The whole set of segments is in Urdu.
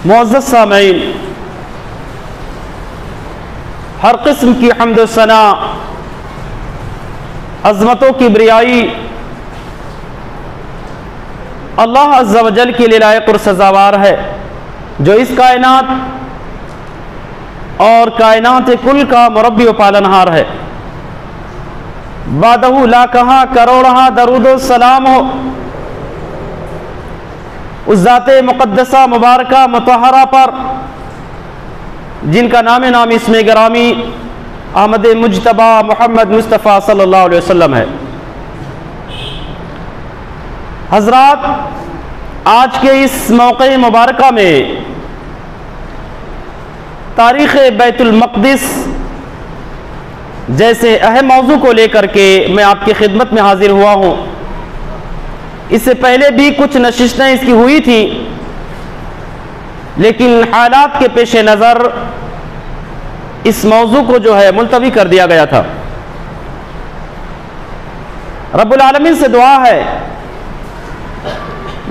معزز سامعین، ہر قسم کی حمد و ثنا، عظمت و کبریائی اللہ عز و جل کے لیے لائق اور سزاوار ہے، جو اس کائنات اور کائنات کل کا مربی و پالنہار ہے۔ بعدہ لاکھاں کروڑاں درود و سلام ہو اس ذات مقدسہ مبارکہ مطہرہ پر جن کا نام اسم گرامی احمد مجتبی محمد مصطفیٰ صلی اللہ علیہ وسلم ہے۔ حضرات، آج کے اس موقع مبارکہ میں تاریخ بیت المقدس جیسے اہم موضوع کو لے کر کے میں آپ کی خدمت میں حاضر ہوا ہوں۔ اس سے پہلے بھی کچھ نشستیں اس کی ہوئی تھی، لیکن حالات کے پیش نظر اس موضوع کو جو ہے ملتوی کر دیا گیا تھا۔ رب العالمین سے دعا ہے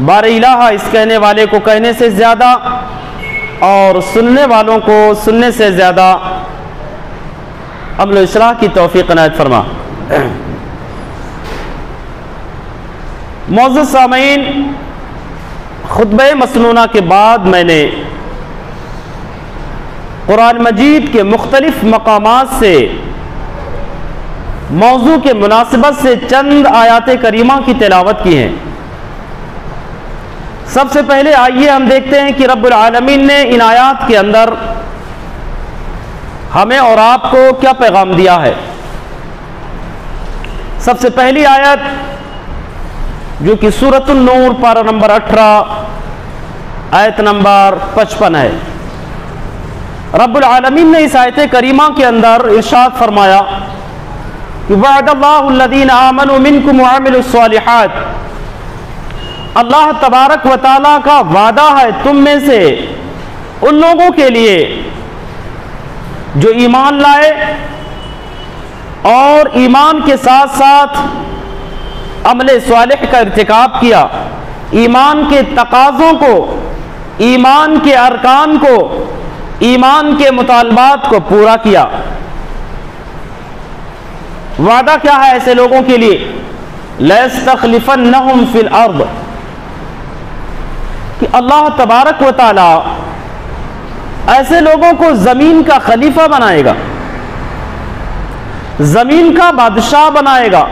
بار الہ اس کہنے والے کو کہنے سے زیادہ اور سننے والوں کو سننے سے زیادہ عمل و اصلاح کی توفیق عنایت فرما۔ معزز سامعین، خطبہ مسنونہ کے بعد میں نے قرآن مجید کے مختلف مقامات سے موضوع کے مناسبت سے چند آیات کریمہ کی تلاوت کی ہیں۔ سب سے پہلے آئیے ہم دیکھتے ہیں کہ رب العالمین نے ان آیات کے اندر ہمیں اور آپ کو کیا پیغام دیا ہے۔ سب سے پہلی آیت جو کہ سورۃ النور پارہ نمبر 18 آیت نمبر 55 ہے۔ رب العالمین نے اس آیت کریمہ کے اندر ارشاد فرمایا کہ وعد اللہ الذین آمنوا منکم وعملوا الصالحات، اللہ تبارک و تعالیٰ کا وعدہ ہے تم میں سے ان لوگوں کے لیے جو ایمان لائے اور ایمان کے ساتھ ساتھ عمل صالح کا ارتکاب کیا، ایمان کے تقاضوں کو، ایمان کے ارکان کو، ایمان کے مطالبات کو پورا کیا۔ وعدہ کیا ہے ایسے لوگوں کے لیے؟ لَيَسْتَخْلِفَنَّهُمْ فِي الْأَرْضِ، کہ اللہ تبارک و تعالی ایسے لوگوں کو زمین کا خلیفہ بنائے گا، زمین کا بادشاہ بنائے گا،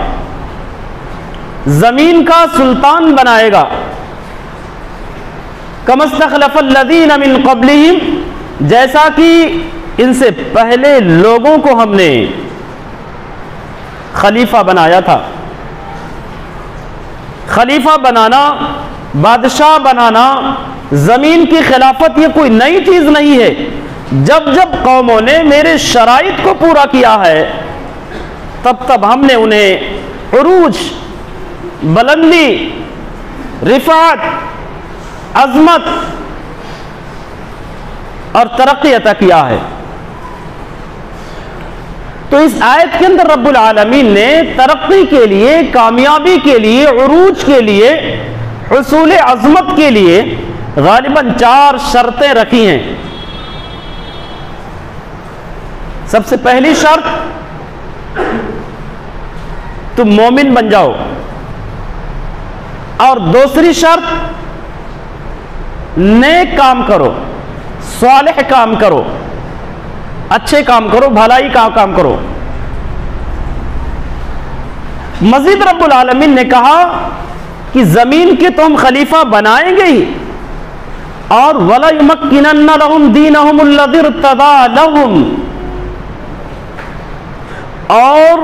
زمین کا سلطان بنائے گا۔ كَمَا اسْتَخْلَفَ الَّذِينَ مِن قَبْلِهِمْ، جیسا کہ ان سے پہلے لوگوں کو ہم نے خلیفہ بنایا تھا۔ خلیفہ بنانا، بادشاہ بنانا، زمین کی خلافت یہ کوئی نئی چیز نہیں ہے۔ جب جب قوموں نے میرے شرائط کو پورا کیا ہے تب تب ہم نے انہیں عروج، بلندی، رفعت، عظمت اور ترقی عطا کیا ہے۔ تو اس آیت کے اندر رب العالمین نے ترقی کے لیے، کامیابی کے لیے، عروج کے لیے، حصول عظمت کے لیے غالباً 4 شرطیں رکھی ہیں۔ سب سے پہلی شرط، تم مومن بن جاؤ، اور دوسری شرط، نیک کام کرو، صالح کام کرو، اچھے کام کرو، بھلائی کا کام کرو۔ مزید رب العالمین نے کہا کہ زمین کے تو ہم خلیفہ بنائیں گے ہی، اور وَلَيُمَكِّنَنَّ لَهُمْ دِينَهُمُ الَّذِي ارْتَضَىٰ لَهُمْ، اور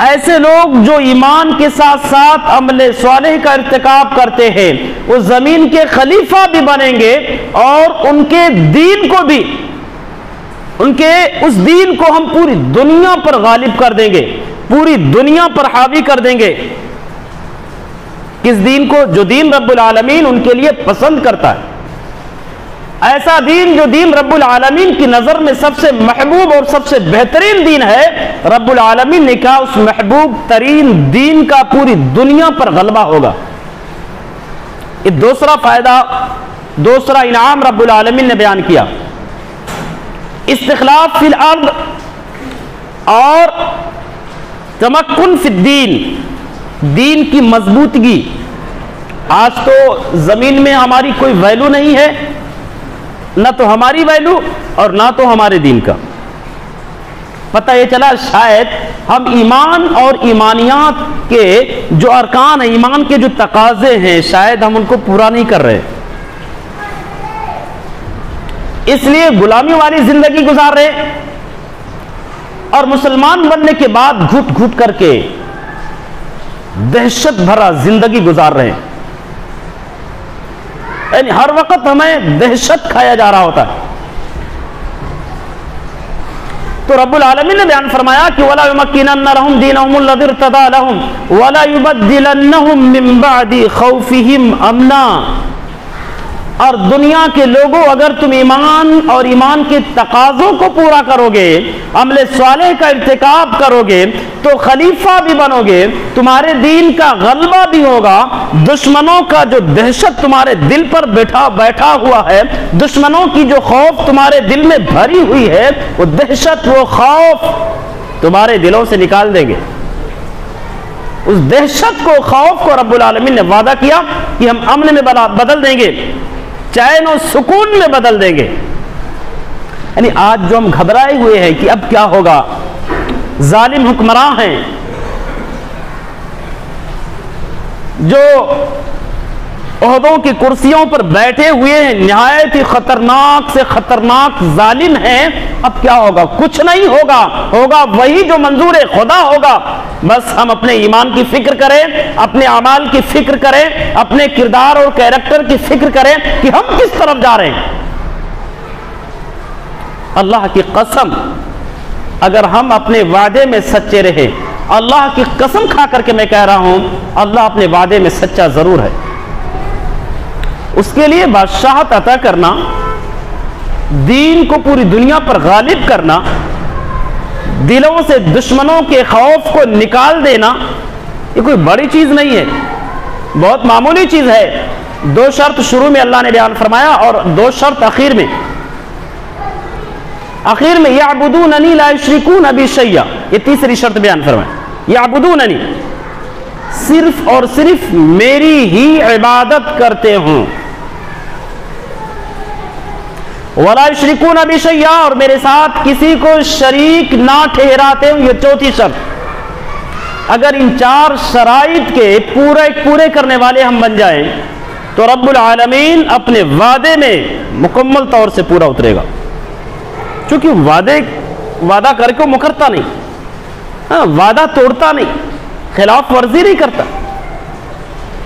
ایسے لوگ جو ایمان کے ساتھ ساتھ عمل صالح کا ارتکاب کرتے ہیں وہ زمین کے خلیفہ بھی بنیں گے، اور ان کے دین کو بھی، ان کے اس دین کو ہم پوری دنیا پر غالب کر دیں گے، پوری دنیا پر حاوی کر دیں گے۔ کس دین کو؟ جو دین رب العالمین ان کے لیے پسند کرتا ہے، ایسا دین جو دین رب العالمین کی نظر میں سب سے محبوب اور سب سے بہترین دین ہے۔ رب العالمین نے کہا اس محبوب ترین دین کا پوری دنیا پر غلبہ ہوگا۔ یہ دوسرا فائدہ دوسرا انعام رب العالمین نے بیان کیا، استخلاف فی الارض اور تمکن فی الدین، دین کی مضبوطگی۔ آج تو زمین میں ہماری کوئی ویلو نہیں ہے، نہ تو ہماری ویلو اور نہ تو ہمارے دین کا۔ پتہ یہ چلا شاید ہم ایمان اور ایمانیات کے جو ارکان ہیں، ایمان کے جو تقاضے ہیں، شاید ہم ان کو پورا نہیں کر رہے، اس لیے غلامی والی زندگی گزار رہے اور مسلمان بننے کے بعد گھٹ گھٹ کر کے دہشت بھرا زندگی گزار رہے ہیں، یعنی ہر وقت ہمیں دہشت کھایا جا رہا ہوتا ہے۔ تو رب العالمین نے بیان فرمایا کہ وَلَا يُمَكِّنَنَّ لَهُمْ دِينَهُمُ الَّذِي ارْتَضَىٰ لَهُمْ وَلَا يُبَدِّلَنَّهُمْ مِن بَعْدِ خَوْفِهِمْ أَمْنًا۔ اور دنیا کے لوگوں، اگر تم ایمان اور ایمان کے تقاضوں کو پورا کرو گے، عمل صالح کا ارتکاب کرو گے، تو خلیفہ بھی بنو گے، تمہارے دین کا غلبہ بھی ہوگا، دشمنوں کا جو دہشت تمہارے دل پر بیٹھا ہوا ہے، دشمنوں کی جو خوف تمہارے دل میں بھری ہوئی ہے، وہ دہشت، وہ خوف تمہارے دلوں سے نکال دیں گے۔ اس دہشت کو، خوف کو رب العالمین نے وعدہ کیا کہ ہم امن میں بدل دیں گے، چین و سکون میں بدل دیں گے۔ یعنی آج جو ہم گھبرائے ہوئے ہیں کہ اب کیا ہوگا، ظالم حکمراں ہیں جو عہدوں کی کرسیوں پر بیٹھے ہوئے ہیں، نہایت ہی خطرناک سے خطرناک ظالم ہیں، اب کیا ہوگا؟ کچھ نہیں ہوگا، ہوگا وہی جو منظور خدا ہوگا۔ بس ہم اپنے ایمان کی فکر کریں، اپنے اعمال کی فکر کریں، اپنے کردار اور کیریکٹر کی فکر کریں کہ ہم کس طرف جا رہے ہیں۔ اللہ کی قسم، اگر ہم اپنے وعدے میں سچے رہے، اللہ کی قسم کھا کر کے میں کہہ رہا ہوں، اللہ اپنے وعدے میں سچا ضرور ہے۔ اس کے لیے بادشاہت عطا کرنا، دین کو پوری دنیا پر غالب کرنا، دلوں سے دشمنوں کے خوف کو نکال دینا، یہ کوئی بڑی چیز نہیں ہے، بہت معمولی چیز ہے۔ 2 شرط شروع میں اللہ نے بیان فرمایا اور 2 شرط آخر میں یعبدوننی لا یشرکون بی شیئا، یہ تیسری شرط بیان فرمایا، یعبدوننی، صرف اور صرف میری ہی عبادت کرتے ہوں، وَلَا يُشْرِكُونَ بِشَيْءٍ، اور میرے ساتھ کسی کو شریک نہ ٹھہراتے ہوں، یہ چوتھی شرط۔ اگر ان 4 شرائط کے پورے کرنے والے ہم بن جائیں تو رب العالمین اپنے وعدے میں مکمل طور سے پورا اترے گا، چونکہ وعدہ کر کے مکرتا نہیں، وعدہ توڑتا نہیں، خلاف ورزی نہیں کرتا۔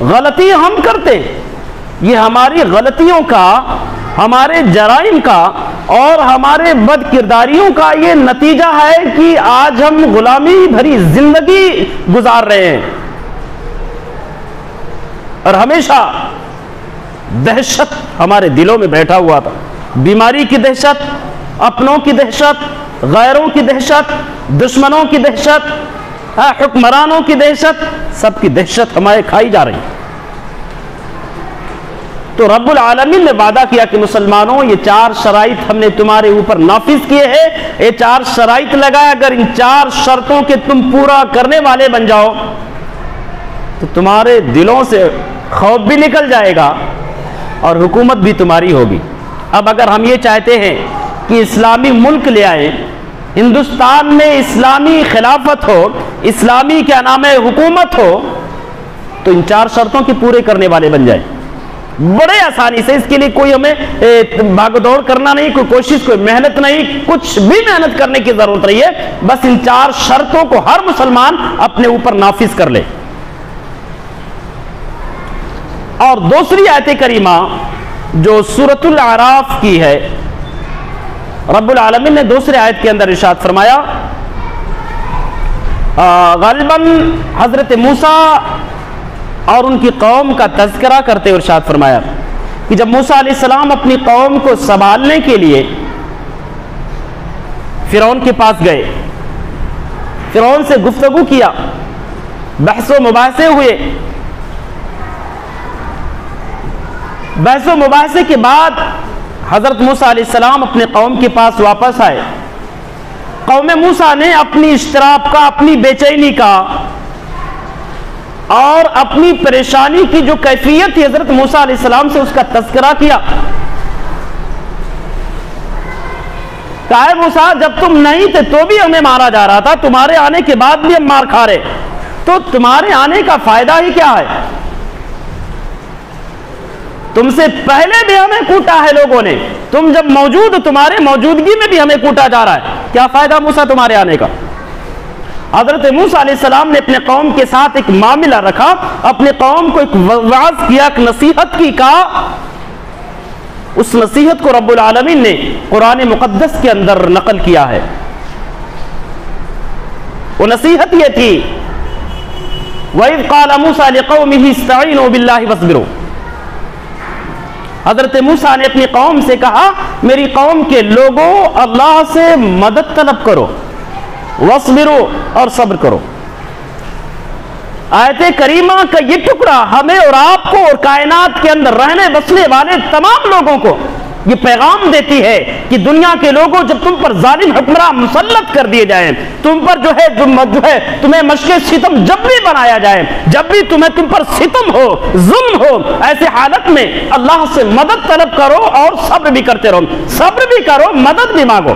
غلطی ہم کرتے ہیں، یہ ہماری غلطیوں کا، ہمارے جرائم کا اور ہمارے بد کرداریوں کا یہ نتیجہ ہے کہ آج ہم غلامی بھری زندگی گزار رہے ہیں، اور ہمیشہ دہشت ہمارے دلوں میں بیٹھا ہوا تھا، بیماری کی دہشت، اپنوں کی دہشت، غیروں کی دہشت، دشمنوں کی دہشت، حکمرانوں کی دہشت، سب کی دہشت ہمارے کھائی جا رہی۔ تو رب العالمین نے وعدہ کیا کہ مسلمانوں، یہ 4 شرائط ہم نے تمہارے اوپر نافذ کیے ہیں، یہ 4 شرائط لگائے، اگر ان 4 شرطوں کے تم پورا کرنے والے بن جاؤ تو تمہارے دلوں سے خوف بھی نکل جائے گا اور حکومت بھی تمہاری ہوگی۔ اب اگر ہم یہ چاہتے ہیں کہ اسلامی ملک لے آئیں، ہندوستان میں اسلامی خلافت ہو، اسلامی کیا نام ہے حکومت ہو، تو ان 4 شرطوں کے پورے کرنے والے بن جائیں بڑے آسانی سے۔ اس کے لیے کوئی ہمیں بھاگ دوڑ کرنا نہیں، کوئی کوشش، کوئی محنت نہیں، کچھ بھی محنت کرنے کی ضرورت نہیں ہے، بس ان 4 شرطوں کو ہر مسلمان اپنے اوپر نافذ کر لے۔ اور دوسری آیت کریمہ جو سورۃ الاعراف کی ہے، رب العالمین نے دوسرے آیت کے اندر ارشاد فرمایا، غالباً حضرت موسیٰ اور ان کی قوم کا تذکرہ کرتے ہوئے ارشاد فرمایا کہ جب موسیٰ علیہ السلام اپنی قوم کو سنبھالنے کے لیے فرعون کے پاس گئے، فرعون سے گفتگو کیا، بحث و مباحثے ہوئے، بحث و مباحثے کے بعد حضرت موسیٰ علیہ السلام اپنے قوم کے پاس واپس آئے. قوم موسیٰ نے اپنی اضطراب کا، اپنی بے چینی کا اور اپنی پریشانی کی جو کیفیت تھی حضرت موسیٰ علیہ السلام سے اس کا تذکرہ کیا. کہا موسیٰ جب تم نہیں تھے تو بھی ہمیں مارا جا رہا تھا، تمہارے آنے کے بعد بھی ہم مار کھا رہے، تو تمہارے آنے کا فائدہ ہی کیا ہے؟ تم سے پہلے بھی ہمیں کوٹا ہے لوگوں نے، تم جب موجود، تمہارے موجودگی میں بھی ہمیں کوٹا جا رہا ہے، کیا فائدہ موسیٰ تمہارے آنے کا؟ حضرت موسیٰ علیہ السلام نے اپنے قوم کے ساتھ ایک معاملہ رکھا، اپنے قوم کو ایک وعظ کیا، ایک نصیحت کی، کہا اس نصیحت کو رب العالمین نے قرآن مقدس کے اندر نقل کیا ہے. وہ نصیحت یہ تھی وَإِذْ قَالَ مُوسَىٰ لِقَوْمِهِ اسْتَعِينُوا بِاللَّهِ وَاصْبِرُوا. حضرت موسیٰ نے اپنی قوم سے کہا میری قوم کے لوگوں اللہ سے مدد طلب کرو، وَاصْبِرُوا اور صبر کرو. آیت کریمہ کا یہ ٹکڑا ہمیں اور آپ کو اور کائنات کے اندر رہنے بسنے والے تمام لوگوں کو یہ پیغام دیتی ہے کہ دنیا کے لوگوں جب تم پر ظالم حکمراں مسلط کر دیے جائیں، تم پر جو ہے تمہیں مشق ستم جب بھی بنایا جائے، جب بھی تم پر ستم ہو، ظلم ہو، ایسے حالت میں اللہ سے مدد طلب کرو اور صبر بھی کرتے رہو. صبر بھی کرو، مدد بھی مانگو.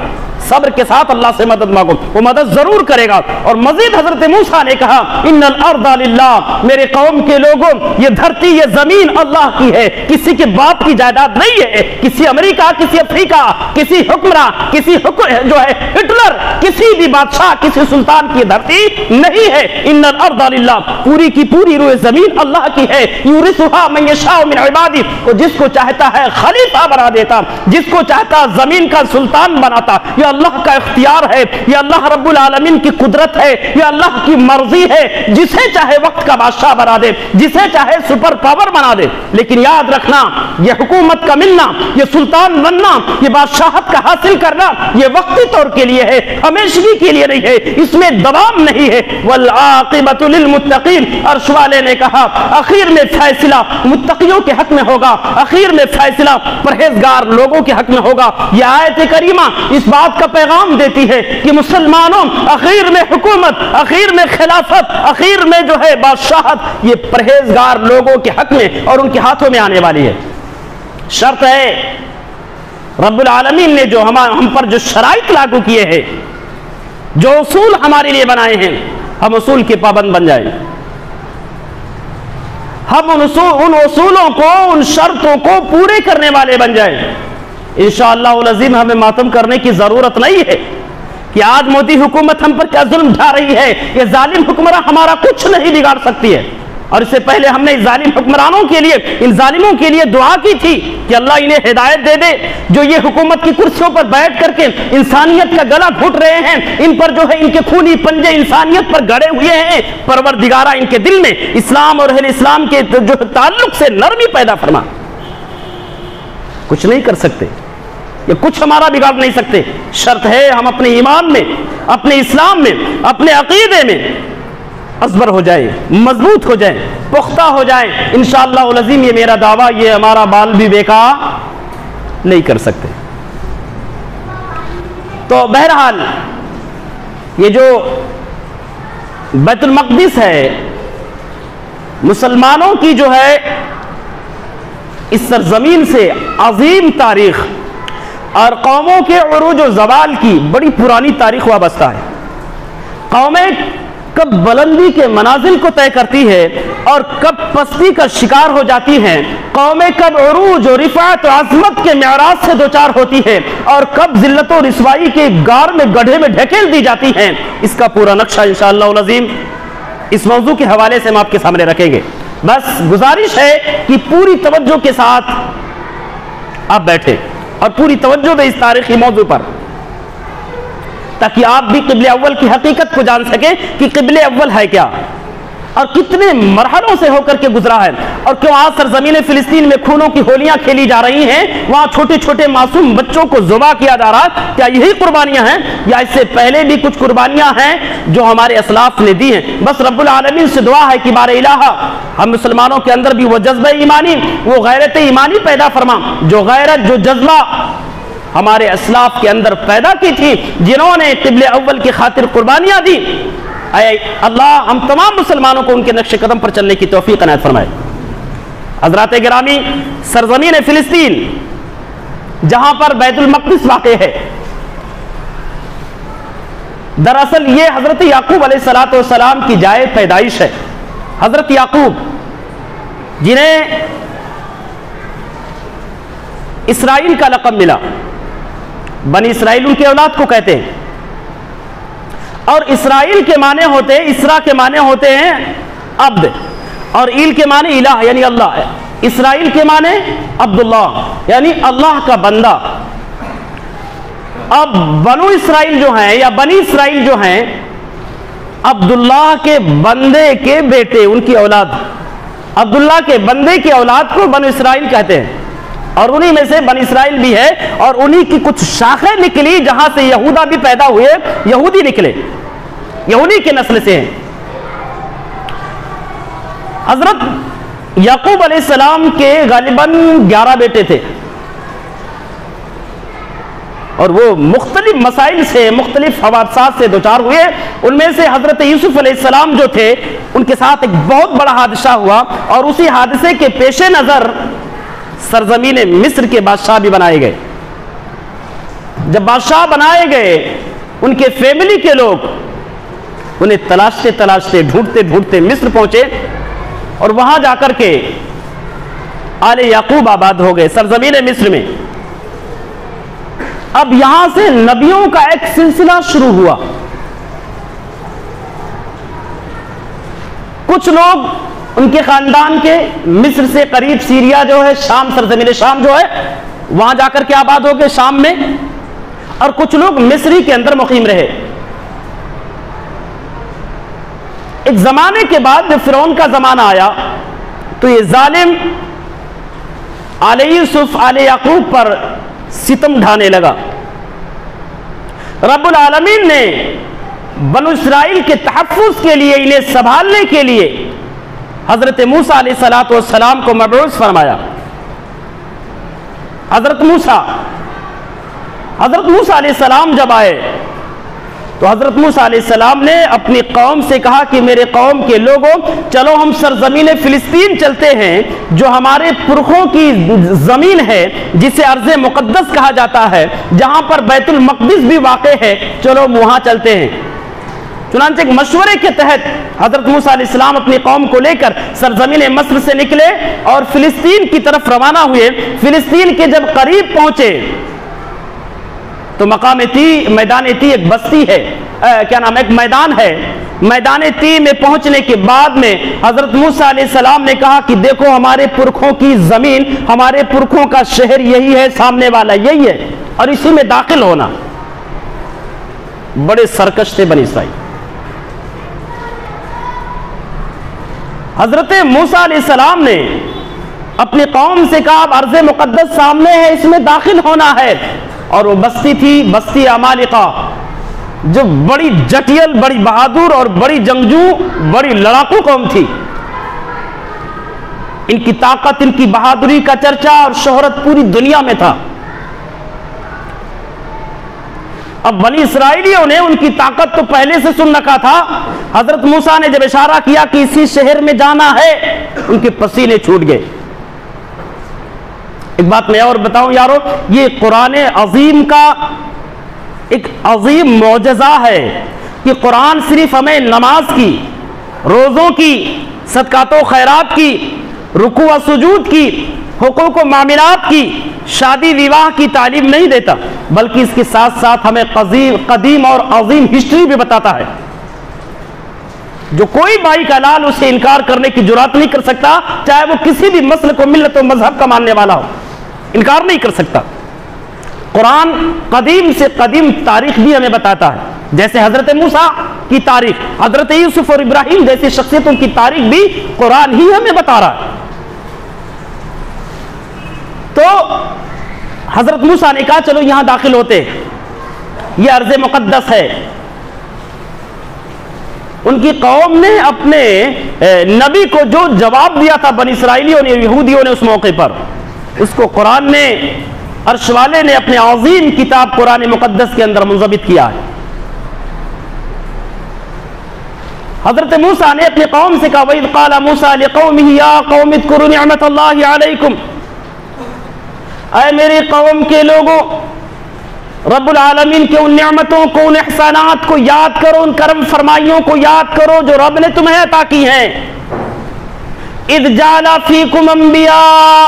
صبر کے ساتھ اللہ سے مدد مانگو، وہ مدد ضرور کرے گا. اور مزید حضرت موسیٰ نے کہا ان الارض للہ، میرے قوم کے لوگوں یہ دھرتی، یہ زمین اللہ کی ہے، کسی کے باپ کی جائیداد نہیں ہے، کسی امریکہ، کسی افریقہ، کسی حکمراں، کسی جو ہے ہٹلر، کسی بھی بادشاہ، کسی سلطان کی دھرتی نہیں ہے. ان الارض للہ، پوری کی پوری روئے زمین اللہ کی ہے. یورثھا من یشاء من عبادہ، وہ جس کو چاہتا ہے خلیفہ بنا دیتا، جس کو چاہتا زمین کا سلطان بناتا. یہ اللہ کا اختیار ہے، یہ اللہ رب العالمین کی قدرت ہے، یہ اللہ کی مرضی ہے. جسے چاہے وقت کا بادشاہ بنا دے، جسے چاہے سپر پاور بنا دے. لیکن یاد رکھنا یہ حکومت کا ملنا، یہ سلطان بننا، یہ بادشاہت کا حاصل کرنا یہ وقتی طور کے لیے ہے، ہمیشگی کے لیے نہیں ہے، اس میں دوام نہیں ہے. والعاقبۃ للمتقین، عرش والے نے کہا اخیر میں فیصلہ متقیوں کے حق میں ہوگا، اخیر میں فیصلہ پرہیزگار لوگوں کے حق میں ہوگا. یہ آیت کریمہ اس بات کا پیغام دیتی ہے کہ مسلمانوں اخیر میں حکومت، اخیر میں خلافت، اخیر میں جو ہے بادشاہت یہ پرہیزگار لوگوں کے حق میں اور ان کے ہاتھوں میں آنے والی ہے. شرط ہے رب العالمین نے جو ہم پر جو شرائط لاگو کیے ہیں، جو اصول ہمارے لیے بنائے ہیں، ہم اصول کے پابند بن جائیں. ہم ان اصولوں کو، ان شرطوں کو پورے کرنے والے بن جائیں. انشاءاللہ العظیم ہمیں ماتم کرنے کی ضرورت نہیں ہے کہ آج مودی حکومت ہم پر کیا ظلم ڈھا رہی ہے. یہ ظالم حکمراں ہمارا کچھ نہیں بگاڑ سکتی ہے. اور اس سے پہلے ہم نے ظالم حکمرانوں کے لیے، ان ظالموں کے لیے دعا کی تھی کہ اللہ انہیں ہدایت دے دے، جو یہ حکومت کی کرسیوں پر بیٹھ کر کے انسانیت کا گلا گھٹ رہے ہیں، ان پر جو ہے ان کے خونی پنجے انسانیت پر گڑے ہوئے ہیں. پروردگارہ ان کے دل میں اسلام اور اہل اسلام کے جو تعلق سے نرمی پیدا فرما. کچھ نہیں کر سکتے، یہ کچھ ہمارا بگاڑ نہیں سکتے. شرط ہے ہم اپنے ایمان میں، اپنے اسلام میں، اپنے عقیدے میں ازبر ہو جائے، مضبوط ہو جائے، پختہ ہو جائے. انشاءاللہ العظیم یہ میرا دعویٰ، یہ ہمارا بال بھی بیکار نہیں کر سکتے. تو بہرحال یہ جو بیت المقدس ہے مسلمانوں کی جو ہے اس سرزمین سے عظیم تاریخ اور قوموں کے عروج و زوال کی بڑی پرانی تاریخ وابستہ ہے. قومیں کب بلندی کے منازل کو طے کرتی ہے اور کب پستی کا شکار ہو جاتی ہیں، قومیں کب عروج و رفعت و عظمت کے معراج سے دوچار ہوتی ہے اور کب ذلت و رسوائی کے غار میں گڑھے میں ڈھکیل دی جاتی ہیں، اس کا پورا نقشہ انشاءاللہ العظیم اس موضوع کے حوالے سے ہم آپ کے سامنے رکھیں گے. بس گزارش ہے کہ پوری توجہ کے ساتھ آپ بیٹھیں اور پوری توجہ دیں اس تاریخی موضوع پر، تاکہ آپ بھی قبلہ اول کی حقیقت کو جان سکیں کہ قبلہ اول ہے کیا. اور کتنے مرحلوں سے ہو کر کے گزرا ہے، اور کیوں آج سرزمین فلسطین میں خونوں کی ہولیاں کھیلی جا رہی ہیں، وہاں چھوٹے چھوٹے معصوم بچوں کو ذبح کیا جا رہا ہے، کیا یہی قربانیاں ہیں یا اس سے پہلے بھی کچھ قربانیاں ہیں جو ہمارے اسلاف نے دی ہیں؟ بس رب العالمین سے دعا ہے کہ بار الہ ہم مسلمانوں کے اندر بھی وہ جذبہ ایمانی، وہ غیرت ایمانی پیدا فرما، جو غیرت، جو جذبہ ہمارے اسلاف کے اندر پیدا کی تھی، جنہوں نے قبلہ اول کی خاطر قربانیاں دی۔ اے اللہ ہم تمام مسلمانوں کو ان کے نقش قدم پر چلنے کی توفیق عنایت فرمائے۔ حضرات گرامی، سرزمین فلسطین جہاں پر بیت المقدس واقع ہے، دراصل یہ حضرت یعقوب علیہ السلام کی جائے پیدائش ہے۔ حضرت یعقوب جنہیں اسرائیل کا لقب ملا، بنی اسرائیل ان کی اولاد کو کہتے ہیں، اور اسرائیل کے معنی ہوتے ہیں، اسرا کے معنی ہوتے ہیں عبد، اور ایل کے معنی الہ یعنی اللہ ہے۔ اسرائیل کے معنی عبداللہ یعنی اللہ کا بندہ۔ اب بنو اسرائیل جو ہیں یا بنی اسرائیل جو ہیں، عبداللہ کے بندے کے بیٹے، ان کی اولاد، عبداللہ کے بندے کی اولاد کو بنو اسرائیل کہتے ہیں، اور انہی میں سے بنی اسرائیل بھی ہے، اور انہی کی کچھ شاخیں نکلی جہاں سے یہودا بھی پیدا ہوئے، یہودی نکلے، یہودی کے نسل سے ہیں۔ حضرت یعقوب علیہ السلام کے غالباً 11 بیٹے تھے، اور وہ مختلف مسائل سے، مختلف حوادثات سے دوچار ہوئے۔ ان میں سے حضرت یوسف علیہ السلام جو تھے، ان کے ساتھ ایک بہت بڑا حادثہ ہوا، اور اسی حادثے کے پیش نظر سرزمین مصر کے بادشاہ بھی بنائے گئے۔ جب بادشاہ بنائے گئے، ان کے فیملی کے لوگ انہیں تلاشتے تلاشتے، ڈھونڈتے ڈھونڈتے مصر پہنچے، اور وہاں جا کر کے آل یعقوب آباد ہو گئے سرزمین مصر میں۔ اب یہاں سے نبیوں کا ایک سلسلہ شروع ہوا۔ کچھ لوگ ان کے خاندان کے مصر سے قریب سیریا جو ہے، شام، سرزمین شام جو ہے، وہاں جا کر کے آباد ہو گئے شام میں، اور کچھ لوگ مصری کے اندر مقیم رہے۔ ایک زمانے کے بعد جب فرعون کا زمانہ آیا تو یہ ظالم آل یوسف، آل یعقوب پر ستم ڈھانے لگا۔ رب العالمین نے بنو اسرائیل کے تحفظ کے لیے، انہیں سنبھالنے کے لیے حضرت موسیٰ علیہ السلام کو مبعوث فرمایا۔ حضرت موسیٰ علیہ السلام جب آئے تو حضرت موسیٰ علیہ السلام نے اپنی قوم سے کہا کہ میرے قوم کے لوگوں، چلو ہم سرزمین فلسطین چلتے ہیں، جو ہمارے پرخوں کی زمین ہے، جسے ارض مقدس کہا جاتا ہے، جہاں پر بیت المقدس بھی واقع ہے، چلو وہاں چلتے ہیں۔ چنانچہ ایک مشورے کے تحت حضرت موسیٰ علیہ السلام اپنی قوم کو لے کر سرزمین مصر سے نکلے اور فلسطین کی طرف روانہ ہوئے۔ فلسطین کے جب قریب پہنچے تو مقام تی، میدان تی ایک بستی ہے، کیا نام ہے، ایک میدان ہے۔ میدان تی میں پہنچنے کے بعد میں حضرت موسیٰ علیہ السلام نے کہا کہ دیکھو ہمارے پرکھوں کی زمین، ہمارے پرکھوں کا شہر یہی ہے، سامنے والا یہی ہے، اور اسی میں داخل ہونا۔ بڑے سرکش تھے بنی اسرائیل۔ حضرت موسیٰ علیہ السلام نے اپنی قوم سے کہا اب ارض مقدس سامنے ہے، اس میں داخل ہونا ہے، اور وہ بستی تھی بستی عمالقہ، جو بڑی جٹیل، بڑی بہادر اور بڑی جنگجو، بڑی لڑاکو قوم تھی۔ ان کی طاقت، ان کی بہادری کا چرچا اور شہرت پوری دنیا میں تھا۔ اب بنی اسرائیلیوں نے ان کی طاقت تو پہلے سے سن رکھا تھا۔ حضرت موسیٰ نے جب اشارہ کیا کہ اسی شہر میں جانا ہے، ان کے پسینے چھوٹ گئے۔ ایک بات میں اور بتاؤں یارو، یہ قرآن عظیم کا ایک عظیم معجزہ ہے کہ قرآن صرف ہمیں نماز کی، روزوں کی، صدقات و خیرات کی، رکوع و سجود کی، حقوق و معاملات کی، شادی وواہ کی تعلیم نہیں دیتا، بلکہ اس کے ساتھ ساتھ ہمیں قدیم اور عظیم ہسٹری بھی بتاتا ہے، جو کوئی بھائی کا لال اسے انکار کرنے کی جرات نہیں کر سکتا، چاہے وہ کسی بھی مسلک و ملت و مذہب کا ماننے والا ہو، انکار نہیں کر سکتا۔ قرآن قدیم سے قدیم تاریخ بھی ہمیں بتاتا ہے، جیسے حضرت موسیٰ کی تاریخ، حضرت یوسف اور ابراہیم جیسی شخصیتوں کی تاریخ بھی قرآن ہی ہمیں بتا رہا ہے۔ تو حضرت موسیٰ نے کہا چلو یہاں داخل ہوتے، یہ ارض مقدس ہے۔ ان کی قوم نے اپنے نبی کو جو جواب دیا تھا بنی اسرائیلیوں نے، یہودیوں نے اس موقع پر، اس کو قرآن نے، عرش والے نے اپنے عظیم کتاب قرآن مقدس کے اندر منضبط کیا ہے۔ حضرت موسیٰ نے اپنی قوم سے کہا وَإِذْ قَالَ مُوسَىٰ لِقَوْمِهِ يَا قَوْمِ اذْكُرُوا نِعْمَةَ اللَّهِ عَلَيْكُمْ، اے میری قوم کے لوگوں، رب العالمین کے ان نعمتوں کو، ان احسانات کو یاد کرو، ان کرم فرمائیوں کو یاد کرو جو رب نے تمہیں عطا کی ہیں۔ اذ جعل فیکم انبیاء،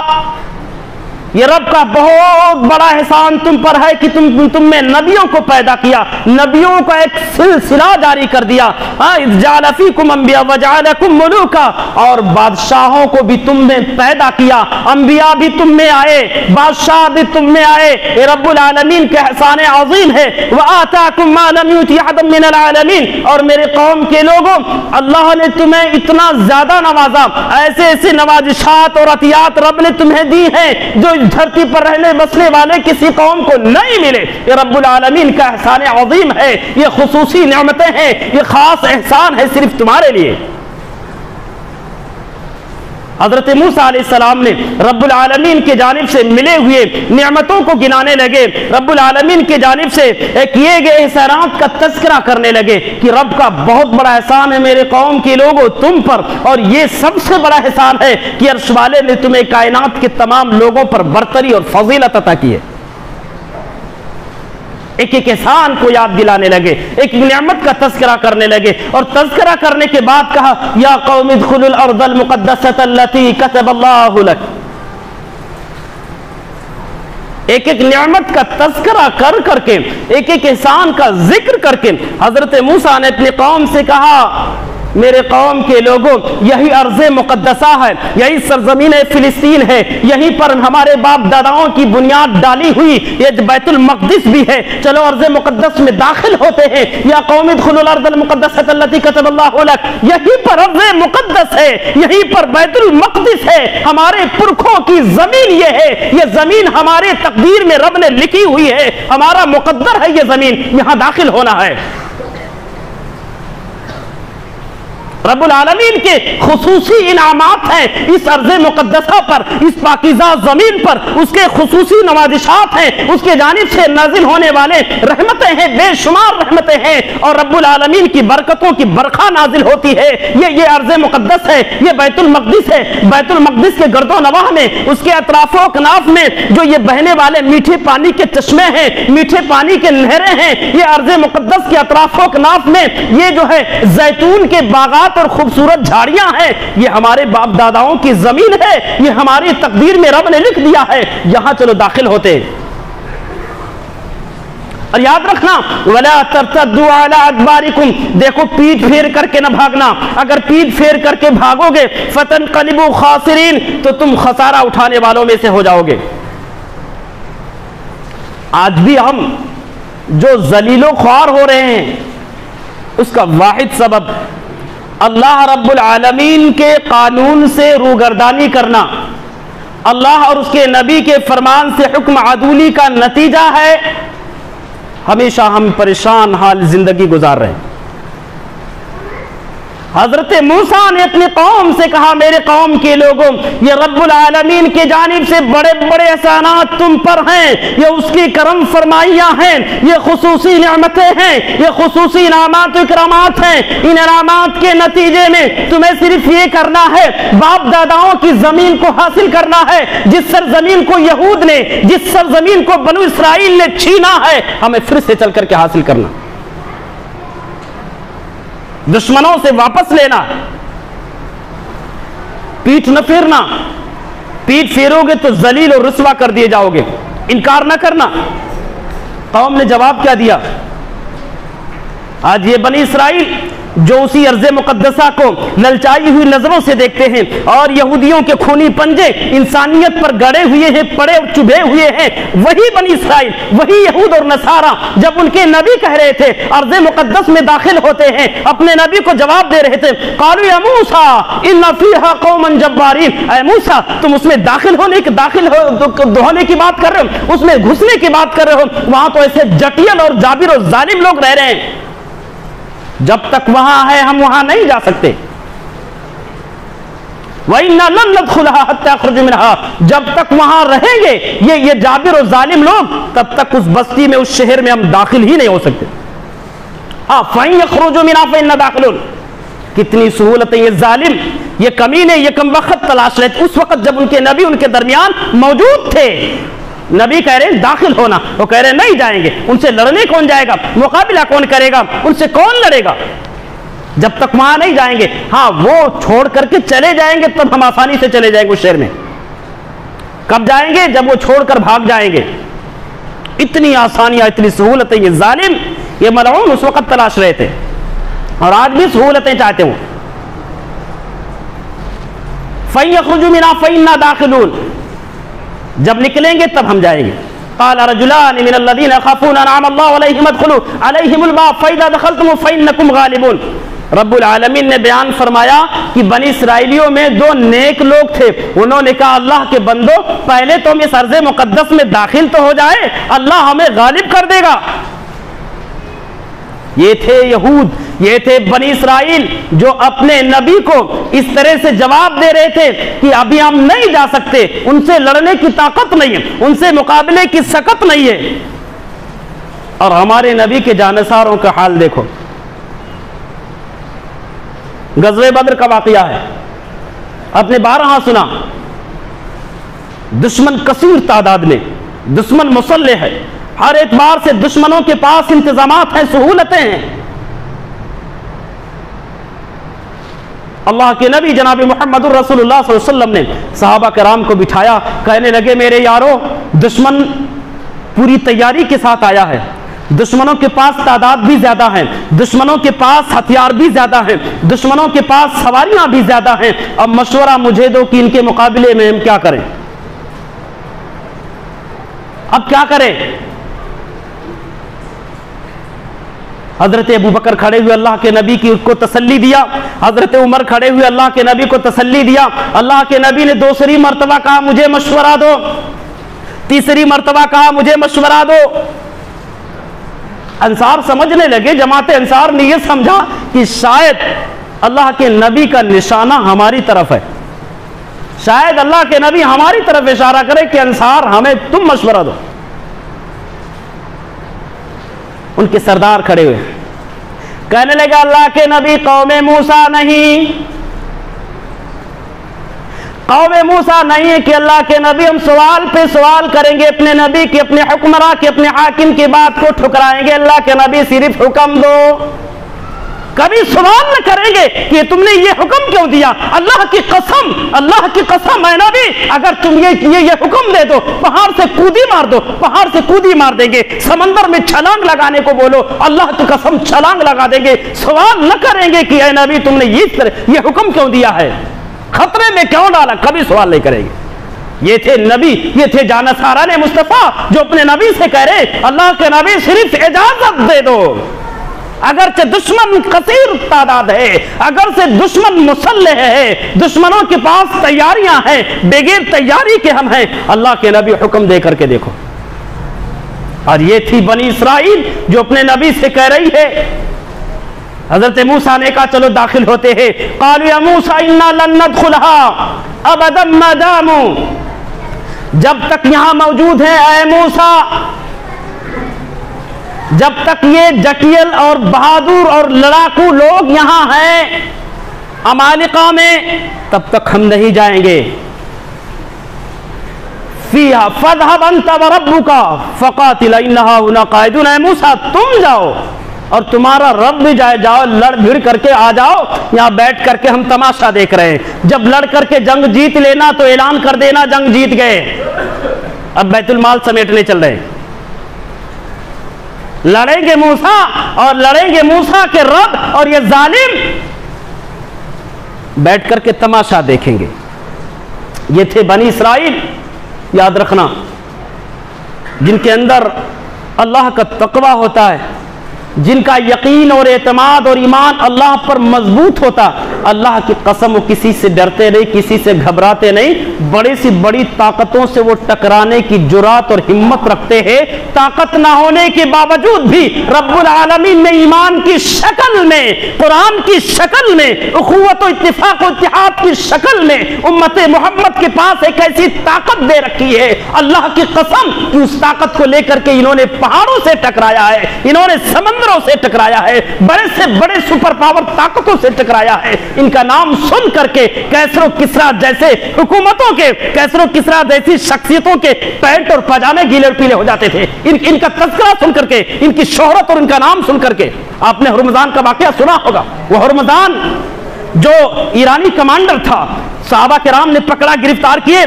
یہ رب کا بہت بڑا احسان تم پر ہے کہ تم میں نبیوں کو پیدا کیا، نبیوں کا ایک سلسلہ جاری کر دیا۔ اذ جعل فیکم انبیاء وجعلکم ملوکا، اور بادشاہوں کو بھی تم نے پیدا کیا، انبیاء بھی تم میں آئے، بادشاہ بھی تم میں آئے۔ یہ رب العالمین کے احسان عظیم ہے۔ وآتاکم ما لم یؤت احدا من العالمین، اور میرے قوم کے لوگوں، اللہ نے تمہیں اتنا زیادہ نوازا، ایسے ایسے نوازشات اور عطیات رب نے تمہیں دی ہیں جو دھرتی پر رہنے بسنے والے کسی قوم کو نہیں ملے۔ یہ رب العالمین کا احسان عظیم ہے، یہ خصوصی نعمتیں ہیں، یہ خاص احسان ہے صرف تمہارے لیے۔ حضرت موسیٰ علیہ السلام نے رب العالمین کی جانب سے ملے ہوئے نعمتوں کو گنانے لگے، رب العالمین کی جانب سے کیے گئے احسانات کا تذکرہ کرنے لگے کہ رب کا بہت بڑا احسان ہے میرے قوم کے لوگوں تم پر، اور یہ سب سے بڑا احسان ہے کہ عرش والے نے تمہیں کائنات کے تمام لوگوں پر برتری اور فضیلت عطا کی ہے۔ ایک ایک احسان کو یاد دلانے لگے، ایک نعمت کا تذکرہ کرنے لگے، اور تذکرہ کرنے کے بعد کہا یا قوم ادخلوا الارض المقدسۃ التي كتب اللہ لک۔ ایک ایک نعمت کا تذکرہ کر کے، ایک ایک احسان کا ذکر کر کے حضرت موسیٰ نے اپنی قوم سے کہا میرے قوم کے لوگوں، یہی ارض مقدسہ ہے، یہی سرزمین فلسطین ہے، یہیں پر ہمارے باپ داداؤں کی بنیاد ڈالی ہوئی یہ بیت المقدس بھی ہے، چلو ارض مقدس میں داخل ہوتے ہیں۔ یا قوم ادخلوا الارض المقدسۃ التي كتب اللہ لک، یہیں پر ارض مقدس ہے، یہیں پر بیت المقدس ہے، ہمارے پرکھوں کی زمین یہ ہے، یہ زمین ہمارے تقدیر میں رب نے لکھی ہوئی ہے، ہمارا مقدر ہے یہ زمین، یہاں داخل ہونا ہے۔ رب العالمین کے خصوصی انعامات ہیں اس ارض مقدسہ پر، اس پاکیزہ زمین پر، اس کے خصوصی نوازشات ہیں، اس کے جانب سے نازل ہونے والے رحمتیں ہیں، بے شمار رحمتیں ہیں، اور رب العالمین کی برکتوں کی برکھا نازل ہوتی ہے۔ یہ ارض مقدس ہے، یہ بیت المقدس ہے۔ بیت المقدس کے گرد و نواح میں، اس کے اطراف و کناف میں جو یہ بہنے والے میٹھے پانی کے چشمے ہیں، میٹھے پانی کے نہریں ہیں، یہ ارض مقدس کے اطراف و کناف میں یہ جو ہے زیتون کے باغات اور خوبصورت جھاڑیاں ہیں، یہ ہمارے باپ داداؤں کی زمین ہے، یہ ہماری تقدیر میں رب نے لکھ دیا ہے، یہاں چلو داخل ہوتے۔ اور یاد رکھنا وَلَا تَرْتَدُّوا عَلَىٰ أَدْبَارِكُمْ، دیکھو پیٹ پھیر کر کے نہ بھاگنا، اگر پیٹ پھیر کر کے بھاگو گے فَتَنْقَلِبُوا خَاسِرِينَ، تو تم خسارہ اٹھانے والوں میں سے ہو جاؤ گے۔ آج بھی ہم جو ذلیل و خوار ہو رہے ہیں اس کا واحد سبب اللہ رب العالمین کے قانون سے روگردانی کرنا، اللہ اور اس کے نبی کے فرمان سے حکم عدولی کا نتیجہ ہے۔ ہمیشہ ہم پریشان حال زندگی گزار رہے ہیں۔ حضرت موسیٰ نے اپنی قوم سے کہا میرے قوم کے لوگوں، یہ رب العالمین کی جانب سے بڑے بڑے احسانات تم پر ہیں، یہ اس کی کرم فرمائیاں ہیں، یہ خصوصی نعمتیں ہیں، یہ خصوصی انعامات و اکرامات ہیں۔ ان انعامات کے نتیجے میں تمہیں صرف یہ کرنا ہے، باپ داداؤں کی زمین کو حاصل کرنا ہے، جس سرزمین کو یہود نے، جس سرزمین کو بنو اسرائیل نے چھینا ہے، ہمیں پھر سے چل کر کے حاصل کرنا، دشمنوں سے واپس لینا، پیٹھ نہ پھیرنا۔ پیٹھ پھیرو گے تو ذلیل اور رسوا کر دیے جاؤ گے، انکار نہ کرنا۔ قوم نے جواب کیا دیا؟ آج یہ بنی اسرائیل جو اسی ارض مقدسہ کو للچائی ہوئی نظروں سے دیکھتے ہیں، اور یہودیوں کے خونی پنجے انسانیت پر گڑے ہوئے ہیں، پڑے اور چبھے ہوئے ہیں، وہی بنی اسرائیل، وہی یہود اور نصارہ جب ان کے نبی کہہ رہے تھے ارض مقدس میں داخل ہوتے ہیں، اپنے نبی کو جواب دے رہے تھے، قالوا یا موسیٰ ان فیہا قوما جبارین، اے موسیٰ تم اس میں داخل ہونے کی بات کر رہے ہو، اس میں گھسنے کی بات کر رہے ہو، وہاں تو ایسے جٹیل اور جابر اور ظالم لوگ رہ رہے ہیں، جب تک وہاں ہے ہم وہاں نہیں جا سکتے۔ وَإِنَّا لَن نَدْخُلَهَا حَتَّى يَخْرُجُوا مِنْهَا، جب تک وہاں رہیں گے یہ جابر اور ظالم لوگ، تب تک اس بستی میں، اس شہر میں ہم داخل ہی نہیں ہو سکتے۔ فَإِن يَخْرُجُوا مِنْهَا فَإِنَّا دَاخِلُونَ، کتنی سہولتیں یہ ظالم، یہ کمینے، یہ کم وقت تلاش رہے تھے، اس وقت جب ان کے نبی ان کے درمیان موجود تھے۔ نبی کہہ رہے ہیں داخل ہونا، وہ کہہ رہے ہیں نہیں جائیں گے، ان سے لڑنے کون جائے گا، مقابلہ کون کرے گا، ان سے کون لڑے گا، جب تک وہاں نہیں جائیں گے۔ ہاں وہ چھوڑ کر کے چلے جائیں گے تب ہم آسانی سے چلے جائیں گے اس شہر میں۔ کب جائیں گے؟ جب وہ چھوڑ کر بھاگ جائیں گے۔ اتنی آسانیاں، اتنی سہولتیں یہ ظالم، یہ ملعون اس وقت تلاش رہے تھے، اور آج بھی سہولتیں چاہتے ہوں۔ فَإِن يَخْرُجُوا مِنْهَا فَإِنَّا دَاخِلُونَ، جب نکلیں گے تب ہم جائیں گے۔ قال رجلان من الذين يخافون انعم الله عليهم ادخلوا عليهم الباب فاذا دخلتم فانكم غالبون۔ رب العالمین نے بیان فرمایا کہ بنی اسرائیلیوں میں دو نیک لوگ تھے، انہوں نے کہا اللہ کے بندو پہلے تو ہم اس ارض مقدس میں داخل تو ہو جائے، اللہ ہمیں غالب کر دے گا۔ یہ تھے یہود، یہ تھے بنی اسرائیل جو اپنے نبی کو اس طرح سے جواب دے رہے تھے کہ ابھی ہم نہیں جا سکتے، ان سے لڑنے کی طاقت نہیں ہے، ان سے مقابلے کی سکت نہیں ہے۔ اور ہمارے نبی کے جانثاروں کا حال دیکھو۔ غزوہ بدر کا واقعہ ہے، آپ نے بارہا سنا، دشمن کثیر تعداد میں، دشمن مسلح ہے، ہر اعتبار سے دشمنوں کے پاس انتظامات ہیں، سہولتیں ہیں۔ اللہ کے نبی جناب محمد رسول اللہ صلی اللہ علیہ وسلم نے صحابہ کرام کو بٹھایا، کہنے لگے میرے یارو دشمن پوری تیاری کے ساتھ آیا ہے، دشمنوں کے پاس تعداد بھی زیادہ ہے، دشمنوں کے پاس ہتھیار بھی زیادہ ہیں، دشمنوں کے پاس سواریاں بھی زیادہ ہیں، اب مشورہ مجھے دو کہ ان کے مقابلے میں ہم کیا کریں، اب کیا کریں۔ حضرت ابو بکر کھڑے ہوئے اللہ کے نبی کی کو تسلی دیا، حضرت عمر کھڑے ہوئے اللہ کے نبی کو تسلی دیا، اللہ کے نبی نے دوسری مرتبہ کہا مجھے مشورہ دو، تیسری مرتبہ کہا مجھے مشورہ دو۔ انصار سمجھنے لگے، جماعت انصار نے یہ سمجھا کہ شاید اللہ کے نبی کا نشانہ ہماری طرف ہے، شاید اللہ کے نبی ہماری طرف اشارہ کرے کہ انصار ہمیں تم مشورہ دو۔ ان کے سردار کھڑے ہوئے کہنے لگا اللہ کے نبی قوم موسیٰ نہیں، قوم موسیٰ نہیں ہے کہ اللہ کے نبی ہم سوال پہ سوال کریں گے، اپنے نبی کی، اپنے حکمراں کی، اپنے حاکم کی بات کو ٹھکرائیں گے، اللہ کے نبی صرف حکم دو، کبھی سوال نہ کریں گے کہ تم نے یہ حکم کیوں دیا، اللہ کی قسم، اللہ کی قسم اے نبی اگر تم یہ حکم دے دو، پہاڑ سے کودی مار دو، پہاڑ سے کودی مار دیں گے، سمندر میں چھلانگ لگانے کو بولو، اللہ کی قسم چھلانگ لگا دیں گے، سوال نہ کریں گے کہ اے نبی تم نے یہ حکم کیوں دیا ہے، خطرے میں کیوں ڈالا، کبھی سوال نہیں کریں گے۔ یہ تھے نبی، یہ تھے جانثاران مصطفیٰ جو اپنے نبی سے کہہ رہے اللہ کے نبی صرف اجازت دے دو، اگرچہ دشمن کثیر تعداد ہے، اگرچہ دشمن مسلح ہے، دشمنوں کے پاس تیاریاں ہیں، بغیر تیاری کے ہم ہیں، اللہ کے نبی حکم دے کر کے دیکھو۔ اور یہ تھی بنی اسرائیل جو اپنے نبی سے کہہ رہی ہے۔ حضرت موسیٰ نے کہا چلو داخل ہوتے ہیں، قالوا یا موسیٰ انا لن ندخلها ابدا ما داموا، جب تک یہاں موجود ہیں اے موسیٰ، جب تک یہ جٹیل اور بہادر اور لڑاکو لوگ یہاں ہیں عمالقہ میں، تب تک ہم نہیں جائیں گے۔ فیہا فاذهب انت وربک فقاتلا انہا ہنا قاعدون، اے موسیٰ تم جاؤ اور تمہارا رب بھی جاؤ، لڑ بھیڑ کر کے آ جاؤ، یہاں بیٹھ کر کے ہم تماشا دیکھ رہے ہیں، جب لڑ کر کے جنگ جیت لینا تو اعلان کر دینا جنگ جیت گئے، اب بیت المال سمیٹنے چل رہے ہیں۔ لڑیں گے موسیٰ اور لڑیں گے موسیٰ کے رب اور یہ ظالم بیٹھ کر کے تماشا دیکھیں گے۔ یہ تھے بنی اسرائیل، یاد رکھنا، جن کے اندر اللہ کا تقوی ہوتا ہے، جن کا یقین اور اعتماد اور ایمان اللہ پر مضبوط ہوتا۔ اللہ کی قسم وہ کسی سے ڈرتے نہیں، کسی سے گھبراتے نہیں، بڑی سی بڑی طاقتوں سے وہ ٹکرانے کی جرات اور ہمت رکھتے ہیں۔ طاقت نہ ہونے کے باوجود بھی رب العالمین نے ایمان کی شکل میں، قرآن کی شکل میں، اخوت و اتفاق و اتحاد کی شکل میں امت محمد کے پاس ایک ایسی طاقت دے رکھی ہے، اللہ کی قسم کہ اس طاقت کو لے کر کے انہوں نے پہاڑوں سے ٹکرایا ہے، انہوں نے سمندروں سے ٹکرایا ہے، بڑے سے بڑے سپر پاور طاقتوں سے ٹکرایا ہے۔ ان کا نام سن کر کے کیسر و کسریٰ جیسے حکومتوں کے، کیسر و کسریٰ جیسی شخصیتوں کے پینٹ اور پاجامے گیلے اور پیلے ہو جاتے تھے۔ ان کا تذکرہ سن کر کے، ان کی شہرت اور ان کا نام سن کر کے۔ آپ نے ہرمزان کا واقعہ سنا ہوگا، وہ ہرمزان جو ایرانی کمانڈر تھا، صحابہ کرام نے پکڑا، گرفتار کیے،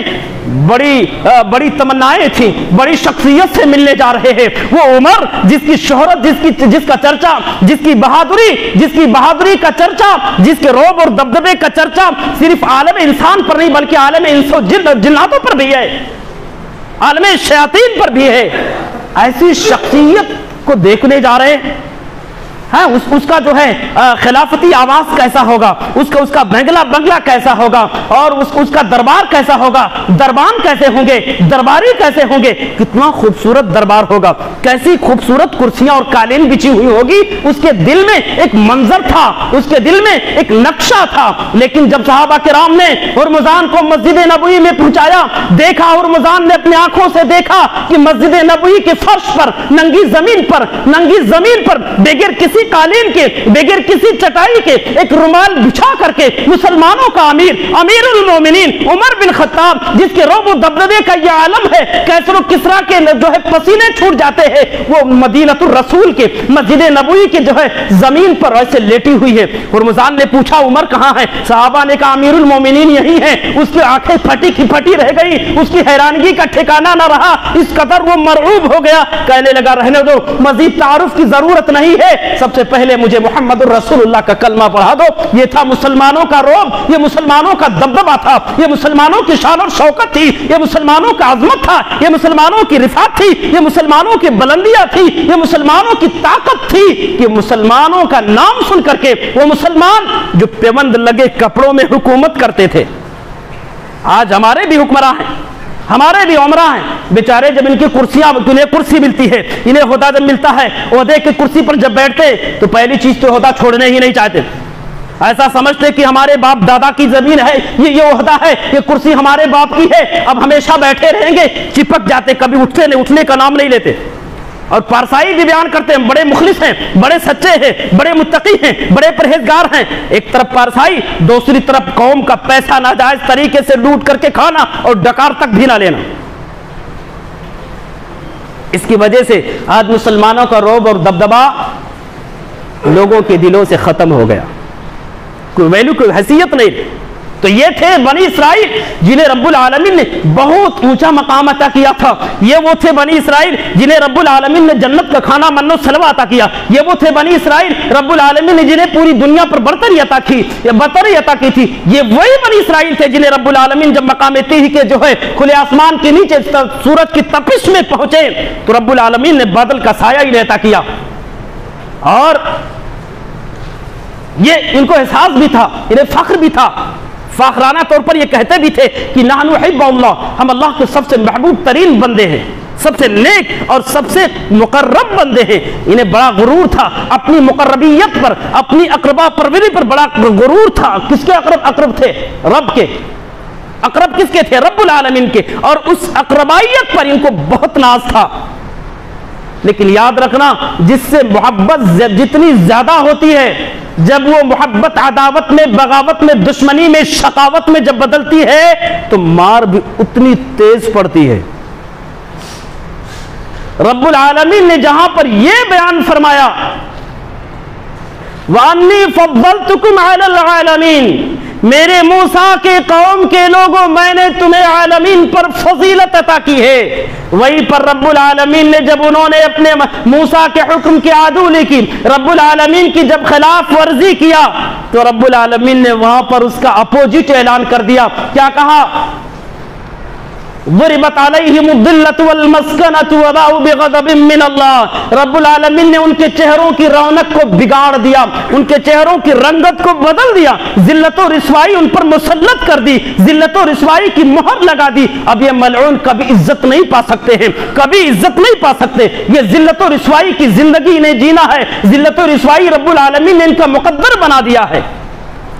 بڑی تمنائیں تھیں، بڑی شخصیت سے ملنے جا رہے ہیں۔ وہ عمر جس کی شہرت، جس کا چرچا، جس کی بہادری کا چرچا، جس کے رعب اور دبدبے کا چرچا صرف عالم انسان پر نہیں بلکہ عالم انس و جناتوں پر بھی ہے، عالم شیاطین پر بھی ہے۔ ایسی شخصیت کو دیکھنے جا رہے ہیں، اس کا جو ہے خلافتی آواز کیسا ہوگا، اس کا بنگلہ کیسا ہوگا، اور اس کا دربار کیسا ہوگا، دربان کیسے ہوں گے، درباری کیسے ہوں گے، کتنا خوبصورت دربار ہوگا، کیسی خوبصورت کرسیاں اور قالین بچھی ہوئی ہوگی۔ اس کے دل میں ایک منظر تھا، اس کے دل میں ایک نقشہ تھا۔ لیکن جب صحابہ کرام نے ہرمزان کو مسجد نبوی میں پہنچایا، دیکھا، ہرمزان نے اپنی آنکھوں سے دیکھا کہ مسجد نبوی کے فرش پر، ننگی زمین پر بغیر کسی قالین کے، بغیر کسی چٹائی کے، ایک رومال بچھا کر کے مسلمانوں کا امیر المومنین عمر بن خطاب، جس کے رعب و دبدبے کا یہ عالم ہے، کیسر و کسریٰ کے جو ہے پسینے چھوٹ جاتے ہیں، وہ مدینۃ الرسول کے، مسجد نبوی کے جو ہے زمین پر ایسے لیٹی ہوئی ہے۔ ہرمزان نے پوچھا عمر کہاں ہے؟ صحابہ نے کہا امیر المومنین یہی ہے۔ اس کی آنکھیں پھٹی رہ گئی، اس کی حیرانگی کا ٹھکانہ نہ رہا، اس قدر وہ مرعوب ہو گیا، کہنے لگا رہنے دو، مزید تعارف کی ضرورت نہیں ہے، سب سے پہلے مجھے محمد الرسول اللہ کا کلمہ پڑھا دو۔ یہ تھا مسلمانوں کا رعب، یہ مسلمانوں کا دبدبہ تھا، یہ مسلمانوں کی شان اور شوکت تھی، یہ مسلمانوں کا عظمت تھا، یہ مسلمانوں کی رفعت تھی، یہ مسلمانوں کی بلندیاں تھی، یہ مسلمانوں کی طاقت تھی کہ مسلمانوں کا نام سن کر کے وہ مسلمان جو پیوند لگے کپڑوں میں حکومت کرتے تھے، آج ہمارے بھی حکمراں ہیں، ہمارے بھی عمرہ ہیں، بیچارے جب ان کی کرسیاں، انہیں کرسی ملتی ہے، انہیں عہدہ جب ملتا ہے، عہدے کی کرسی پر جب بیٹھتے تو پہلی چیز تو عہدہ چھوڑنے ہی نہیں چاہتے، ایسا سمجھتے کہ ہمارے باپ دادا کی زمین ہے، یہ عہدہ ہے، یہ کرسی ہمارے باپ کی ہے، اب ہمیشہ بیٹھے رہیں گے، چپک جاتے، کبھی اٹھنے کا نام نہیں لیتے۔ اور پارسائی بھی بیان کرتے ہیں، بڑے مخلص ہیں، بڑے سچے ہیں، بڑے متقی ہیں، بڑے پرہیزگار ہیں، ایک طرف پارسائی، دوسری طرف قوم کا پیسہ ناجائز طریقے سے لوٹ کر کے کھانا اور ڈکار تک بھی نہ لینا۔ اس کی وجہ سے آج مسلمانوں کا رعب اور دبدبہ لوگوں کے دلوں سے ختم ہو گیا، کوئی ویلیو، کوئی حیثیت نہیں۔ تو یہ تھے بنی اسرائیل جنہیں رب العالمین نے بہت اونچا مقام عطا کیا تھا، یہ وہ تھے بنی اسرائیل جنہیں رب العالمین نے جنت کا کھانا من و سلوہ عطا کیا، یہ وہ تھے بنی اسرائیل رب العالمین نے جنہیں پوری دنیا پر برتری عطا کی تھی، یہ وہی بنی اسرائیل تھے جنہیں رب العالمین جب مقام تیہ کے جو ہے کھلے آسمان کے نیچے سورج کی تپش میں پہنچے تو رب العالمین نے بادل کا سایہ انہیں عطا کیا، اور یہ ان کو احساس بھی تھا، انہیں فخر بھی تھا، فاخرانہ طور پر یہ کہتے بھی تھے کہ نحن نحب اللہ، ہم اللہ کے سب سے محبوب ترین بندے ہیں، سب سے نیک اور سب سے مقرب بندے ہیں۔ انہیں بڑا غرور تھا اپنی مقربیت پر، اپنی اقربا پروری پر بڑا غرور تھا۔ کس کے اقرب تھے؟ رب کے۔ اقرب کس کے تھے؟ رب العالمین کے، اور اس اقربائیت پر ان کو بہت ناز تھا۔ لیکن یاد رکھنا، جس سے محبت جتنی زیادہ ہوتی ہے، جب وہ محبت عداوت میں، بغاوت میں، دشمنی میں، شقاوت میں جب بدلتی ہے تو مار بھی اتنی تیز پڑتی ہے۔ رب العالمین نے جہاں پر یہ بیان فرمایا وَأَنِّي فَضَّلْتُكُمْ عَلَى الْعَالَمِينَ، میرے موسیٰ کے قوم کے لوگوں میں نے تمہیں عالمین پر فضیلت عطا کی ہے. وہیں پر رب العالمین نے جب انہوں نے اپنے موسیٰ کے حکم کی عدولی کی, رب العالمین کی جب خلاف ورزی کیا, تو رب العالمین نے وہاں پر اس کا اپوزٹ اعلان کر دیا. کیا کہا؟ ضربت علیہم الذلۃ والمسکنۃ وباؤوا بغضب من اللہ. رب العالمین نے ان کے چہروں کی رونق کو بگاڑ دیا, ان کے چہروں کی رنگت کو بدل دیا, ذلت و رسوائی ان پر مسلط کر دی, ذلت و رسوائی کی مہر لگا دی. اب یہ ملعون کبھی عزت نہیں پا سکتے ہیں, کبھی عزت نہیں پا سکتے. یہ ذلت و رسوائی کی زندگی انہیں جینا ہے. ذلت و رسوائی رب العالمین نے ان کا مقدر بنا دیا ہے.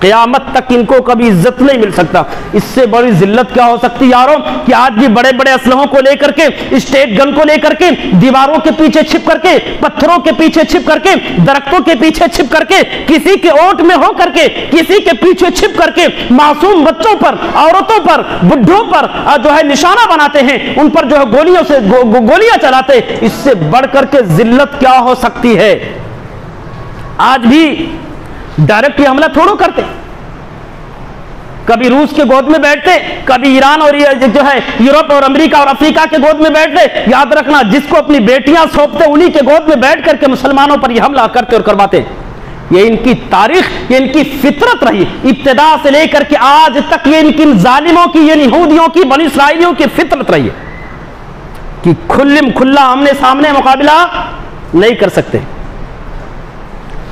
قیامت تک ان کو کبھی عزت نہیں مل سکتا. اس سے بڑی ذلت کیا ہو سکتی یاروں, کہ آج بھی بڑے بڑے اسلحوں کو لے کر کے, اسٹیٹ گن کو لے کر کے, دیواروں کے پیچھے چھپ کر کے, پتھروں کے پیچھے چھپ کر کے, درختوں کے پیچھے چھپ کر کے, کسی کے اوٹ میں ہو کر کے, کسی کے پیچھے چھپ کر کے معصوم بچوں پر, عورتوں پر, بڈھوں پر جو ہے نشانہ بناتے ہیں, ان پر جو ہے گولیاں چلاتے. اس سے بڑھ کر کے ذلت کیا ہو سکتی ہے. آج بھی ڈائریکٹ یہ حملہ تھوڑو کرتے, کبھی روس کے گود میں بیٹھتے, کبھی ایران اور جو ہے یورپ اور امریکہ اور افریقہ کے گود میں بیٹھتے. یاد رکھنا, جس کو اپنی بیٹیاں سونپتے انہی کے گود میں بیٹھ کر کے مسلمانوں پر یہ حملہ کرتے اور کرواتے. یہ ان کی تاریخ, یہ ان کی فطرت رہی, ابتدا سے لے کر کے آج تک یہ ان کی ظالموں کی, یہ یہودیوں کی, بنی اسرائیلیوں کی فطرت رہی ہے کہ کھلم کھلا آمنے سامنے مقابلہ نہیں کر سکتے.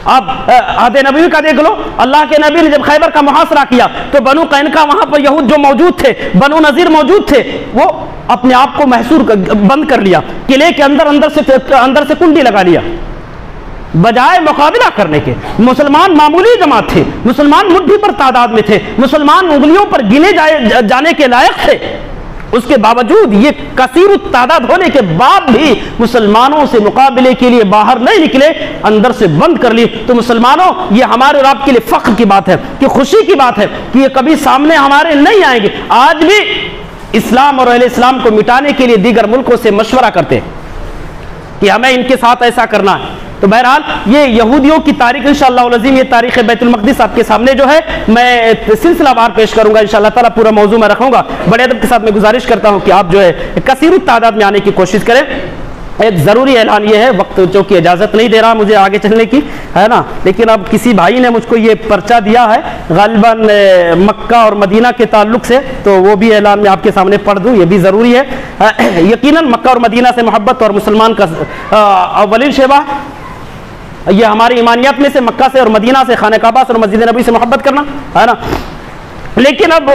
اب عہد نبوی کا دیکھ لو, اللہ کے نبی نے جب خیبر کا محاصرہ کیا تو بنو قینقاع, وہاں پر یہود جو موجود تھے, بنو نذیر موجود تھے, وہ اپنے آپ کو محصور بند کر لیا, قلعے کے اندر سے کنڈی لگا لیا, بجائے مقابلہ کرنے کے. مسلمان معمولی جماعت تھے, مسلمان مٹھی پر تعداد میں تھے, مسلمان انگلیوں پر گنے جانے کے لائق تھے. اس کے باوجود, یہ کثیر التعداد ہونے کے بعد بھی مسلمانوں سے مقابلے کے لیے باہر نہیں نکلے, اندر سے بند کر لی. تو مسلمانوں, یہ ہمارے اور آپ کے لیے فخر کی بات ہے, کہ خوشی کی بات ہے کہ یہ کبھی سامنے ہمارے نہیں آئیں گے. آج بھی اسلام اور اہل اسلام کو مٹانے کے لیے دیگر ملکوں سے مشورہ کرتے ہیں کہ ہمیں ان کے ساتھ ایسا کرنا ہے. تو بہرحال یہ یہودیوں کی تاریخ انشاءاللہ العظیم, یہ تاریخ بیت المقدس آپ کے سامنے جو ہے میں سلسلہ وار پیش کروں گا انشاءاللہ تعالیٰ. پورا موضوع میں رکھوں گا. بڑے ادب کے ساتھ میں گزارش کرتا ہوں کہ آپ جو ہے کثیر التعداد میں آنے کی کوشش کریں. ایک ضروری اعلان یہ ہے, وقت جو کہ اجازت نہیں دے رہا مجھے آگے چلنے کی, ہے نا, لیکن اب کسی بھائی نے مجھ کو یہ پرچہ دیا ہے غالباً مکہ اور مدینہ کے تعلق سے, تو وہ بھی اعلان میں آپ کے سامنے پڑھ دوں, یہ بھی ضروری ہے. یقیناً مکہ اور مدینہ سے محبت اور مسلمان کا اولین شعبہ, یہ ہماری ایمانیات میں سے مکہ سے اور مدینہ سے, خانہ کعبہ سے اور مسجد نبی سے محبت کرنا, ہے نا. لیکن اب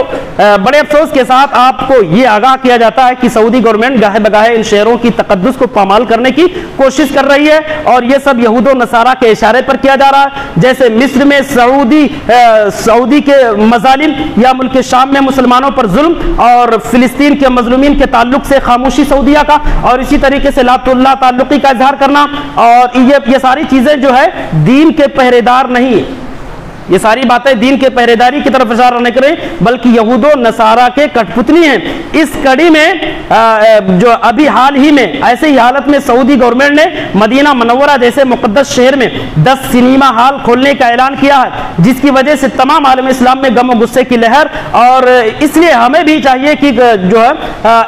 بڑے افسوس کے ساتھ آپ کو یہ آگاہ کیا جاتا ہے کہ سعودی گورنمنٹ گاہے بگاہے ان شہروں کی تقدس کو پامال کرنے کی کوشش کر رہی ہے, اور یہ سب یہود و نصارہ کے اشارے پر کیا جا رہا ہے. جیسے مصر میں سعودی کے مظالم, یا ملک شام میں مسلمانوں پر ظلم, اور فلسطین کے مظلومین کے تعلق سے خاموشی سعودیہ کا, اور اسی طریقے سے لات اللہ تعلقی کا اظہار کرنا, اور یہ ساری چیزیں جو ہے دین کے پہرے دار نہیں, یہ ساری باتیں دین کے پہرے داری کی طرف اشارہ نہیں کریں, بلکہ یہود و نصارہ کے کٹ پتلی ہیں. اس کڑی میں جو ابھی حال ہی میں ایسے ہی حالت میں سعودی گورنمنٹ نے مدینہ منورہ جیسے مقدس شہر میں 10 سنیما ہال کھولنے کا اعلان کیا ہے, جس کی وجہ سے تمام عالم اسلام میں غم و غصے کی لہر, اور اس لیے ہمیں بھی چاہیے کہ جو ہے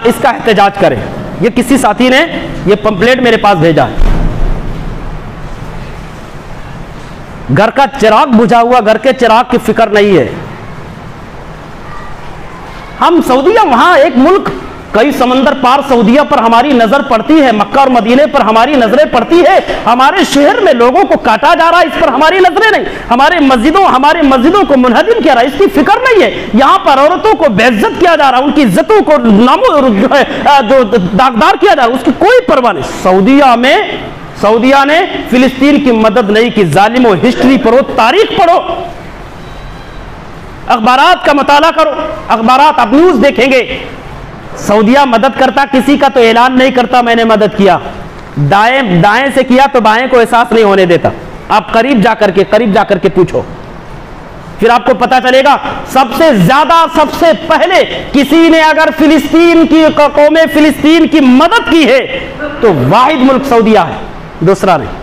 اس کا احتجاج کریں. یہ کسی ساتھی نے یہ پمپلیٹ میرے پاس بھیجا ہے. گھر کا چراغ بجھا ہوا, گھر کے چراغ کی فکر نہیں ہے. ہم سعودیہ, وہاں ایک ملک, کئی سمندر پار سعودیہ پر ہماری نظر پڑتی ہے, مکہ اور مدینے پر ہماری نظریں پڑتی ہے. ہمارے شہر میں لوگوں کو کاٹا جا رہا ہے, اس پر ہماری نظریں نہیں. ہمارے مسجدوں کو منہدم کیا رہا ہے, اس کی فکر نہیں ہے. یہاں پر عورتوں کو بے عزت کیا جا رہا ہے, ان کی عزتوں کو جو ہے جو داغدار کیا جا رہا ہے, اس کی کوئی پرواہ نہیں. سعودیہ نے فلسطین کی مدد نہیں کی. ظالموں, ہسٹری پڑھو, تاریخ پڑھو, اخبارات کا مطالعہ کرو, اخبارات اب نیوز دیکھیں گے. سعودیہ مدد کرتا کسی کا تو اعلان نہیں کرتا میں نے مدد کیا, دائیں سے کیا تو بائیں کو احساس نہیں ہونے دیتا. آپ قریب جا کر کے پوچھو, پھر آپ کو پتا چلے گا. سب سے پہلے کسی نے اگر فلسطین کی قوم فلسطین کی مدد کی ہے تو واحد ملک سعودیہ ہے, دوسرا نہیں.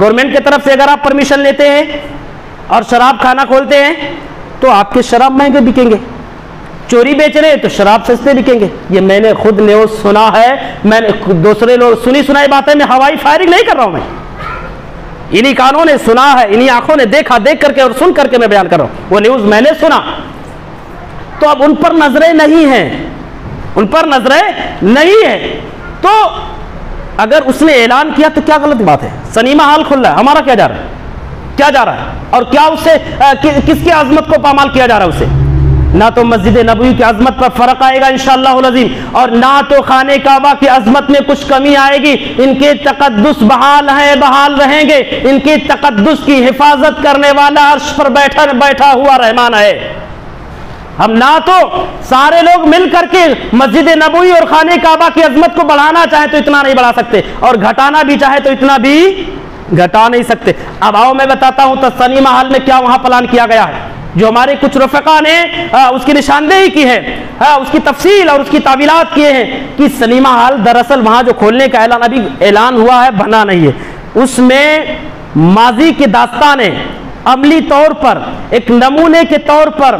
گورنمنٹ کی طرف سے اگر آپ پرمیشن لیتے ہیں اور شراب کھانا کھولتے ہیں تو آپ کے شراب مہنگے بکیں گے، چوری بیچ رہے ہیں تو شراب سستے بکیں گے۔ یہ میں نے خود نیوز سنا ہے، میں نے دوسرے لوگ سنی سنائی باتیں، میں ہوائی فائرنگ نہیں کر رہا ہوں، میں انہی کانوں نے سنا ہے، انہی آنکھوں نے دیکھا، دیکھ کر کے اور سن کر کے میں بیان کر رہا ہوں، وہ نیوز میں نے سنا۔ تو اب ان پر نظریں نہیں ہیں، ان پر نظریں نہیں ہیں، تو اگر اس نے اعلان کیا تو کیا غلط بات ہے؟ سنیما ہال کھل رہا ہے، ہمارا کیا جا رہا ہے؟ کیا جا رہا ہے؟ اور کیا اس سے کس کی عظمت کو پامال کیا جا رہا ہے؟ اسے نہ تو مسجد نبوی کی عظمت پر فرق آئے گا انشاءاللہ العظیم، اور نہ تو خانہ کعبہ کی عظمت میں کچھ کمی آئے گی۔ ان کے تقدس بحال ہیں، بحال رہیں گے، ان کے تقدس کی حفاظت کرنے والا عرش پر بیٹھا ہوا رحمان ہے۔ ہم نہ تو سارے لوگ مل کر کے مسجد نبوی اور خانہ کعبہ کی عظمت کو بڑھانا چاہے تو اتنا نہیں بڑھا سکتے، اور گھٹانا بھی چاہے تو اتنا بھی گھٹا نہیں سکتے۔ اب آؤ میں بتاتا ہوں تو سنیما ہال میں کیا وہاں پلان کیا گیا ہے، جو ہمارے کچھ رفقا نے اس کی نشاندہی کی ہے، اس کی تفصیل اور اس کی تعویلات کیے ہیں کہ سنیما ہال دراصل وہاں جو کھولنے کا ابھی اعلان ہوا ہے، بنا نہیں ہے۔ اس میں ماضی کی داستانیں عملی طور پر ایک نمونے کے طور پر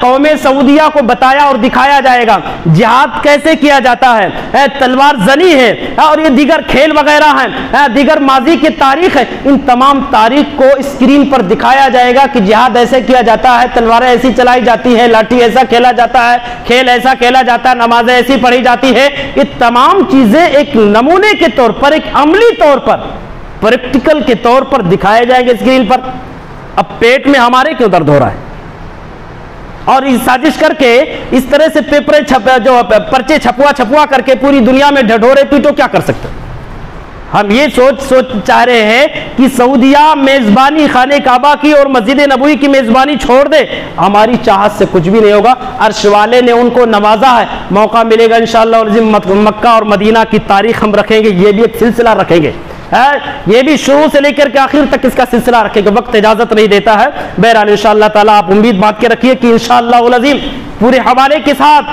قوم سعودیہ کو بتایا اور دکھایا جائے گا، جہاد کیسے کیا جاتا ہے، تلوار زنی ہے، اور یہ دیگر کھیل وغیرہ ہیں، دیگر ماضی کی تاریخ ہے، ان تمام تاریخ کو اسکرین پر دکھایا جائے گا کہ جہاد ایسے کیا جاتا ہے، تلواریں ایسی چلائی جاتی ہیں، لاٹھی ایسا کھیلا جاتا ہے، کھیل ایسا کھیلا جاتا ہے، نمازیں ایسی پڑھی جاتی ہے۔ یہ تمام چیزیں ایک نمونے کے طور پر، ایک عملی طور پر، پریکٹیکل کے طور پر دکھائے جائیں گے اسکرین پر۔ اب پیٹ میں ہمارے کیوں درد ہو رہا ہے؟ اور اس سازش کر کے اس طرح سے جو پرچے چھپوا کر کے پوری دنیا میں ڈھڈورے پیٹو، کیا کر سکتے؟ ہم یہ سوچ چاہ رہے ہیں کہ سعودیہ میزبانی خانہ کعبہ کی اور مسجد نبوی کی میزبانی چھوڑ دے، ہماری چاہت سے کچھ بھی نہیں ہوگا۔ عرش والے نے ان کو نوازا ہے، موقع ملے گا انشاءاللہ العظیم مکہ اور مدینہ کی تاریخ ہم رکھیں گے، یہ بھی ایک سلسلہ رکھیں گے، یہ بھی شروع سے لے کر کے آخر تک اس کا سلسلہ رکھے گا، وقت اجازت نہیں دیتا ہے۔ بہرحال انشاءاللہ تعالیٰ آپ امید بات کے رکھیے کہ انشاءاللہ العظیم پورے حوالے کے ساتھ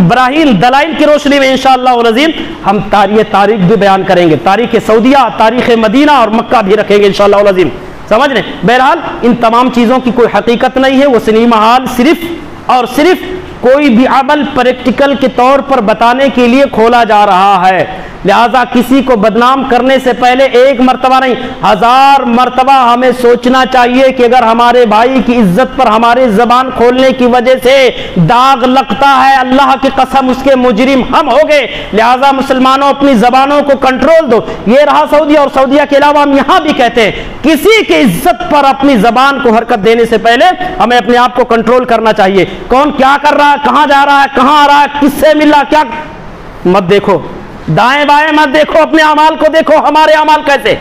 براہین دلائل کی روشنی میں انشاءاللہ العظیم ہم تاریخ بھی بیان کریں گے، تاریخ سعودیہ، تاریخ مدینہ اور مکہ بھی رکھیں گے انشاءاللہ العظیم، سمجھ رہے ہیں؟ بہرحال ان تمام چیزوں کی کوئی حقیقت نہیں ہے، وہ سنیما ہال صرف اور صرف کوئی بھی عمل پریکٹیکل کے طور پر بتانے کے لیے کھولا جا رہا ہے، لہذا کسی کو بدنام کرنے سے پہلے ایک مرتبہ نہیں 1000 مرتبہ ہمیں سوچنا چاہیے کہ اگر ہمارے بھائی کی عزت پر ہمارے زبان کھولنے کی وجہ سے داغ لگتا ہے، اللہ کی قسم اس کے مجرم ہم ہو گئے، لہذا مسلمانوں اپنی زبانوں کو کنٹرول دو۔ یہ رہا سعودیہ، اور سعودیہ کے علاوہ ہم یہاں بھی کہتے ہیں کسی کی عزت پر اپنی زبان کو حرکت دینے سے پہلے ہمیں اپنے آپ کو کنٹرول کرنا چاہیے۔ کون کیا کر رہا ہے، کہاں جا رہا ہے، کہاں آ رہا ہے، کس سے مل رہا، کیا مت دیکھو، دائیں بائیں مت دیکھو، اپنے اعمال کو دیکھو، ہمارے اعمال کیسے،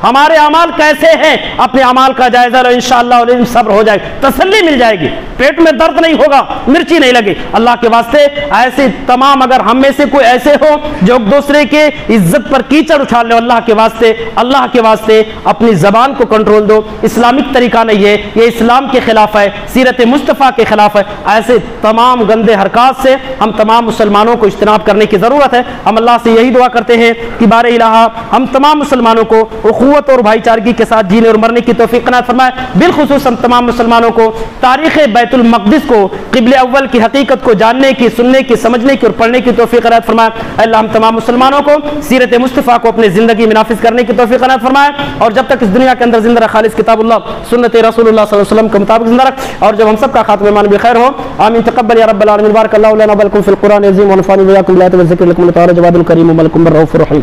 ہمارے اعمال کیسے ہیں، اپنے اعمال کا جائزہ لو، انشاءاللہ علیہ صبر ہو جائے گی، تسلی مل جائے گی، پیٹ میں درد نہیں ہوگا، مرچی نہیں لگے۔ اللہ کے واسطے ایسے تمام، اگر ہم میں سے کوئی ایسے ہو جو ایک دوسرے کے عزت پر کیچڑ اچھال لے، اللہ کے واسطے اپنی زبان کو کنٹرول دو، اسلامک طریقہ نہیں ہے یہ، اسلام کے خلاف ہے، سیرت مصطفیٰ کے خلاف ہے۔ ایسے تمام گندے حرکات سے ہم تمام مسلمانوں کو اجتناب کرنے کی ضرورت ہے۔ ہم اللہ سے یہی دعا کرتے ہیں کہ بار الہ ہم تمام مسلمانوں کو اخوت اور بھائی چارگی کے ساتھ جینے اور مرنے کی توفیق عنایت فرمائے، بالخصوص ہم تمام مسلمانوں کو تاریخ بیت المقدس کو، قبلہ اول کی حقیقت کو جاننے کی، سننے کی، سمجھنے کی اور پڑھنے کی توفیق عنایت فرمائے۔ اللہ ہم تمام مسلمانوں کو سیرت مصطفیٰ کو اپنی زندگی میں نافذ کرنے کی توفیق عنایت فرمائے، اور جب تک اس دنیا کے اندر زندہ رکھ خالص کتاب اللہ سنت رسول اللہ صلی اللہ علیہ وسلم کے مطابق زندہ رکھ، اور جب ہم سب کا خاتمہ ایمان بخیر ہو، آمین تقبل یا رب العالمین۔ بارک اللہ لنا ولکم فی القرآن العظیم ونفعني وإياكم بالآيات والذکر لکم الطاہر جواد الکریم ملک الرؤوف الرحیم۔